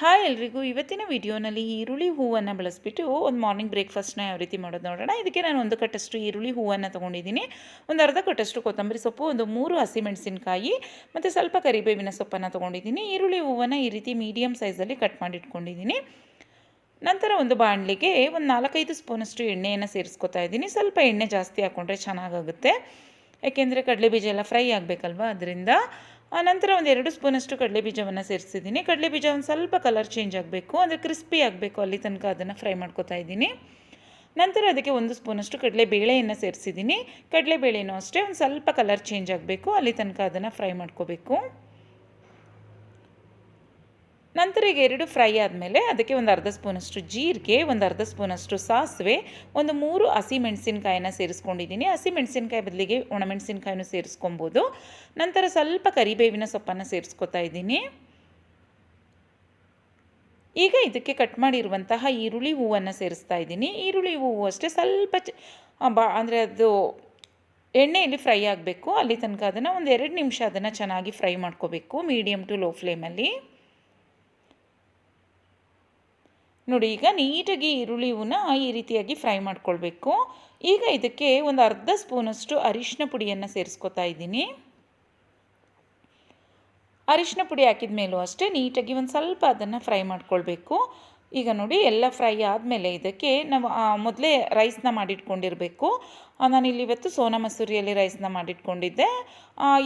Hi ಎಲ್ರಿಗೂ ಇವತ್ತಿನ ವಿಡಿಯೋನಲ್ಲಿ ಈರುಳ್ಳಿ ಹೂವನ್ನು ಬಳಸಿಬಿಟ್ಟು ಒಂದು ಮಾರ್ನಿಂಗ್ ಬ್ರೇಕ್ಫಾಸ್ಟ್ನ ಯಾವ ರೀತಿ ಮಾಡೋದು ನೋಡೋಣ. ಇದಕ್ಕೆ ನಾನು ಒಂದು ಕಟ್ಟಷ್ಟು ಈರುಳ್ಳಿ ಹೂವನ್ನು ತೊಗೊಂಡಿದ್ದೀನಿ, ಒಂದು ಅರ್ಧ ಕಟ್ಟಷ್ಟು ಕೊತ್ತಂಬರಿ ಸೊಪ್ಪು, ಒಂದು 3 ಹಸಿಮೆಣಸಿನಕಾಯಿ ಮತ್ತು ಸ್ವಲ್ಪ ಕರಿಬೇವಿನ ಸೊಪ್ಪನ್ನು ತೊಗೊಂಡಿದ್ದೀನಿ. ಈರುಳ್ಳಿ ಹೂವನ್ನು ಈ ರೀತಿ ಮೀಡಿಯಮ್ ಸೈಜಲ್ಲಿ ಕಟ್ ಮಾಡಿ ಇಟ್ಕೊಂಡಿದ್ದೀನಿ. ನಂತರ ಒಂದು ಬಾಣಲಿಗೆ ಒಂದು 4-5 ಸ್ಪೂನಷ್ಟು ಎಣ್ಣೆಯನ್ನು ಸೇರಿಸ್ಕೊತಾ ಇದ್ದೀನಿ. ಸ್ವಲ್ಪ ಎಣ್ಣೆ ಜಾಸ್ತಿ ಹಾಕ್ಕೊಂಡ್ರೆ ಚೆನ್ನಾಗಾಗುತ್ತೆ, ಯಾಕೆಂದರೆ ಕಡಲೆ ಬೀಜ ಎಲ್ಲ ಫ್ರೈ ಆಗಬೇಕಲ್ವ, ಅದರಿಂದ. ನಂತರ ಒಂದು 2 ಸ್ಪೂನಷ್ಟು ಕಡಲೆ ಬೀಜವನ್ನು ಸೇರಿಸಿದ್ದೀನಿ. ಕಡಲೆ ಬೀಜ ಒಂದು ಸ್ವಲ್ಪ ಕಲರ್ ಚೇಂಜ್ ಆಗಬೇಕು, ಅಂದರೆ ಕ್ರಿಸ್ಪಿ ಆಗಬೇಕು, ಅಲ್ಲಿ ತನಕ ಅದನ್ನು ಫ್ರೈ ಮಾಡ್ಕೊತಾ ಇದ್ದೀನಿ. ನಂತರ ಅದಕ್ಕೆ 1 ಸ್ಪೂನಷ್ಟು ಕಡಲೆಬೇಳೆಯನ್ನು ಸೇರಿಸಿದ್ದೀನಿ. ಕಡಲೆಬೇಳೆನೂ ಅಷ್ಟೇ ಒಂದು ಸ್ವಲ್ಪ ಕಲರ್ ಚೇಂಜ್ ಆಗಬೇಕು, ಅಲ್ಲಿ ತನಕ ಅದನ್ನು ಫ್ರೈ ಮಾಡ್ಕೋಬೇಕು. ನಂತರ ಈಗ 2 ಫ್ರೈ ಆದಮೇಲೆ ಅದಕ್ಕೆ ಒಂದು ಅರ್ಧ ಸ್ಪೂನಷ್ಟು ಜೀರಿಗೆ, ಒಂದು ಅರ್ಧ ಸ್ಪೂನಷ್ಟು ಸಾಸಿವೆ, ಒಂದು 3 ಹಸಿಮೆಣಸಿನಕಾಯಿನ ಸೇರಿಸ್ಕೊಂಡಿದ್ದೀನಿ. ಹಸಿಮೆಣಸಿನಕಾಯಿ ಬದಲಿಗೆ ಒಣಮೆಣಸಿನಕಾಯಿನೂ ಸೇರಿಸ್ಕೊಬೋದು. ನಂತರ ಸ್ವಲ್ಪ ಕರಿಬೇವಿನ ಸೊಪ್ಪನ್ನು ಸೇರಿಸ್ಕೊತಾ ಇದ್ದೀನಿ. ಈಗ ಇದಕ್ಕೆ ಕಟ್ ಮಾಡಿರುವಂತಹ ಈರುಳ್ಳಿ ಹೂವನ್ನು ಸೇರಿಸ್ತಾ ಇದ್ದೀನಿ. ಈರುಳ್ಳಿ ಹೂವು ಅಷ್ಟೇ ಸ್ವಲ್ಪ ಅಂದರೆ ಅದು ಎಣ್ಣೆಯಲ್ಲಿ ಫ್ರೈ ಆಗಬೇಕು, ಅಲ್ಲಿ ತನಕ ಅದನ್ನು ಒಂದು 2 ನಿಮಿಷ ಅದನ್ನು ಚೆನ್ನಾಗಿ ಫ್ರೈ ಮಾಡ್ಕೋಬೇಕು, ಮೀಡಿಯಮ್ ಟು ಲೋ ಫ್ಲೇಮಲ್ಲಿ. ನೋಡಿ, ಈಗ ನೀಟಾಗಿ ಈರುಳ್ಳಿ ಹೂವನ್ನ ಈ ರೀತಿಯಾಗಿ ಫ್ರೈ ಮಾಡ್ಕೊಳ್ಬೇಕು. ಈಗ ಇದಕ್ಕೆ ಒಂದು ಅರ್ಧ ಸ್ಪೂನಷ್ಟು ಅರಿಶಿನ ಪುಡಿಯನ್ನು ಸೇರಿಸ್ಕೊತಾ ಇದ್ದೀನಿ. ಅರಿಶಿನ ಪುಡಿ ಹಾಕಿದ ಮೇಲೂ ಅಷ್ಟೇ ನೀಟಾಗಿ ಒಂದು ಸ್ವಲ್ಪ ಅದನ್ನು ಫ್ರೈ ಮಾಡ್ಕೊಳ್ಬೇಕು. ಈಗ ನೋಡಿ, ಎಲ್ಲ ಫ್ರೈ ಆದಮೇಲೆ ಇದಕ್ಕೆ ನಾವು ಮೊದಲೇ ರೈಸ್ನ ಮಾಡಿಟ್ಕೊಂಡಿರಬೇಕು. ನಾನಿಲ್ಲಿ ಇವತ್ತು ಸೋನಾ ಮಸೂರಿಯಲ್ಲಿ ರೈಸ್ನ ಮಾಡಿಟ್ಕೊಂಡಿದ್ದೆ,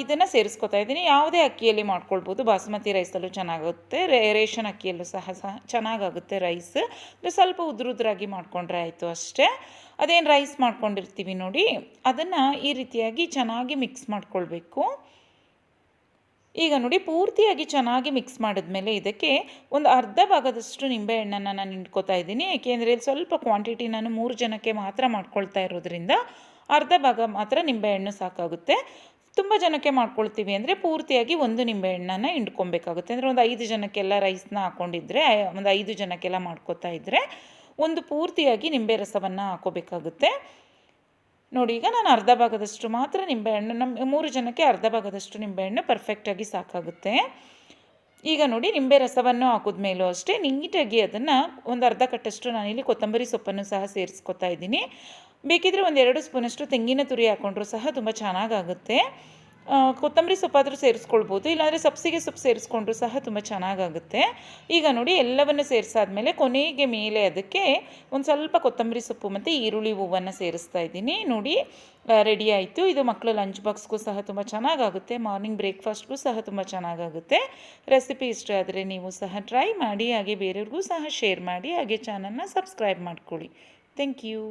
ಇದನ್ನು ಸೇರಿಸ್ಕೊತಾ ಇದ್ದೀನಿ. ಯಾವುದೇ ಅಕ್ಕಿಯಲ್ಲಿ ಮಾಡ್ಕೊಳ್ಬೋದು, ಬಾಸುಮತಿ ರೈಸಲ್ಲೂ ಚೆನ್ನಾಗುತ್ತೆ, ರೇಷನ್ ಅಕ್ಕಿಯಲ್ಲೂ ಸಹ ಚೆನ್ನಾಗಾಗುತ್ತೆ ರೈಸ್. ಸ್ವಲ್ಪ ಉದುರಾಗಿ ಮಾಡ್ಕೊಂಡ್ರೆ ಆಯಿತು ಅಷ್ಟೇ. ಅದೇನು ರೈಸ್ ಮಾಡ್ಕೊಂಡಿರ್ತೀವಿ ನೋಡಿ, ಅದನ್ನು ಈ ರೀತಿಯಾಗಿ ಚೆನ್ನಾಗಿ ಮಿಕ್ಸ್ ಮಾಡ್ಕೊಳ್ಬೇಕು. ಈಗ ನೋಡಿ, ಪೂರ್ತಿಯಾಗಿ ಚೆನ್ನಾಗಿ ಮಿಕ್ಸ್ ಮಾಡಿದ್ಮೇಲೆ ಇದಕ್ಕೆ ಒಂದು ಅರ್ಧ ಭಾಗದಷ್ಟು ನಿಂಬೆಹಣ್ಣನ್ನು ನಾನು ಇಟ್ಕೋತಾ ಇದ್ದೀನಿ. ಏಕೆಂದರೆ ಇಲ್ಲಿ ಸ್ವಲ್ಪ ಕ್ವಾಂಟಿಟಿ ನಾನು 3 ಜನಕ್ಕೆ ಮಾತ್ರ ಮಾಡ್ಕೊಳ್ತಾ ಇರೋದ್ರಿಂದ ಅರ್ಧ ಭಾಗ ಮಾತ್ರ ನಿಂಬೆಹಣ್ಣು ಸಾಕಾಗುತ್ತೆ. ತುಂಬ ಜನಕ್ಕೆ ಮಾಡ್ಕೊಳ್ತೀವಿ ಅಂದರೆ ಪೂರ್ತಿಯಾಗಿ ಒಂದು ನಿಂಬೆಹಣ್ಣನ್ನು ಹಿಂಡ್ಕೊಬೇಕಾಗುತ್ತೆ. ಅಂದರೆ ಒಂದು 5 ಜನಕ್ಕೆಲ್ಲ ರೈಸ್ನ ಹಾಕ್ಕೊಂಡಿದ್ರೆ, ಒಂದು 5 ಜನಕ್ಕೆಲ್ಲ ಮಾಡ್ಕೋತಾ ಇದ್ದರೆ ಒಂದು ಪೂರ್ತಿಯಾಗಿ ನಿಂಬೆ ರಸವನ್ನು ಹಾಕೋಬೇಕಾಗುತ್ತೆ. ನೋಡಿ, ಈಗ ನಾನು ಅರ್ಧ ಭಾಗದಷ್ಟು ಮಾತ್ರ ನಿಂಬೆಹಣ್ಣು, ನಮ್ಮ 3 ಜನಕ್ಕೆ ಅರ್ಧ ಭಾಗದಷ್ಟು ನಿಂಬೆಹಣ್ಣು ಪರ್ಫೆಕ್ಟಾಗಿ ಸಾಕಾಗುತ್ತೆ. ಈಗ ನೋಡಿ, ನಿಂಬೆ ರಸವನ್ನು ಹಾಕಿದ್ಮೇಲೂ ಅಷ್ಟೇ ನೀಟಾಗಿ ಅದನ್ನು ಒಂದು ಅರ್ಧ ಕಟ್ಟಷ್ಟು ನಾನಿಲ್ಲಿ ಕೊತ್ತಂಬರಿ ಸೊಪ್ಪನ್ನು ಸಹ ಸೇರಿಸ್ಕೊತಾ ಇದ್ದೀನಿ. ಬೇಕಿದ್ದರೆ ಒಂದು 2 ಸ್ಪೂನಷ್ಟು ತೆಂಗಿನ ತುರಿ ಹಾಕ್ಕೊಂಡ್ರೂ ಸಹ ತುಂಬ ಚೆನ್ನಾಗಾಗುತ್ತೆ. ಕೊತ್ತಂಬರಿ ಸೊಪ್ಪಾದರೂ ಸೇರಿಸ್ಕೊಳ್ಬೋದು, ಇಲ್ಲಾಂದರೆ ಸಬ್ಸಿಗೆ ಸೊಪ್ಪು ಸೇರಿಸ್ಕೊಂಡ್ರೂ ಸಹ ತುಂಬ ಚೆನ್ನಾಗಾಗುತ್ತೆ. ಈಗ ನೋಡಿ, ಎಲ್ಲವನ್ನು ಸೇರಿಸಾದ್ಮೇಲೆ ಕೊನೆಗೆ ಮೇಲೆ ಅದಕ್ಕೆ ಒಂದು ಸ್ವಲ್ಪ ಕೊತ್ತಂಬರಿ ಸೊಪ್ಪು ಮತ್ತು ಈರುಳ್ಳಿ ಹೂವನ್ನು ಸೇರಿಸ್ತಾ ಇದ್ದೀನಿ. ನೋಡಿ, ರೆಡಿ ಆಯಿತು. ಇದು ಮಕ್ಕಳ ಲಂಚ್ ಬಾಕ್ಸ್ಗೂ ಸಹ ತುಂಬ ಚೆನ್ನಾಗಾಗುತ್ತೆ, ಮಾರ್ನಿಂಗ್ ಬ್ರೇಕ್ಫಾಸ್ಟ್ಗೂ ಸಹ ತುಂಬ ಚೆನ್ನಾಗಾಗುತ್ತೆ. ರೆಸಿಪಿ ಇಷ್ಟ ಆದರೆ ನೀವು ಸಹ ಟ್ರೈ ಮಾಡಿ, ಹಾಗೆ ಬೇರೆಯವ್ರಿಗೂ ಸಹ ಶೇರ್ ಮಾಡಿ, ಹಾಗೆ ಚಾನಲ್ನ ಸಬ್ಸ್ಕ್ರೈಬ್ ಮಾಡ್ಕೊಳ್ಳಿ. Thank you.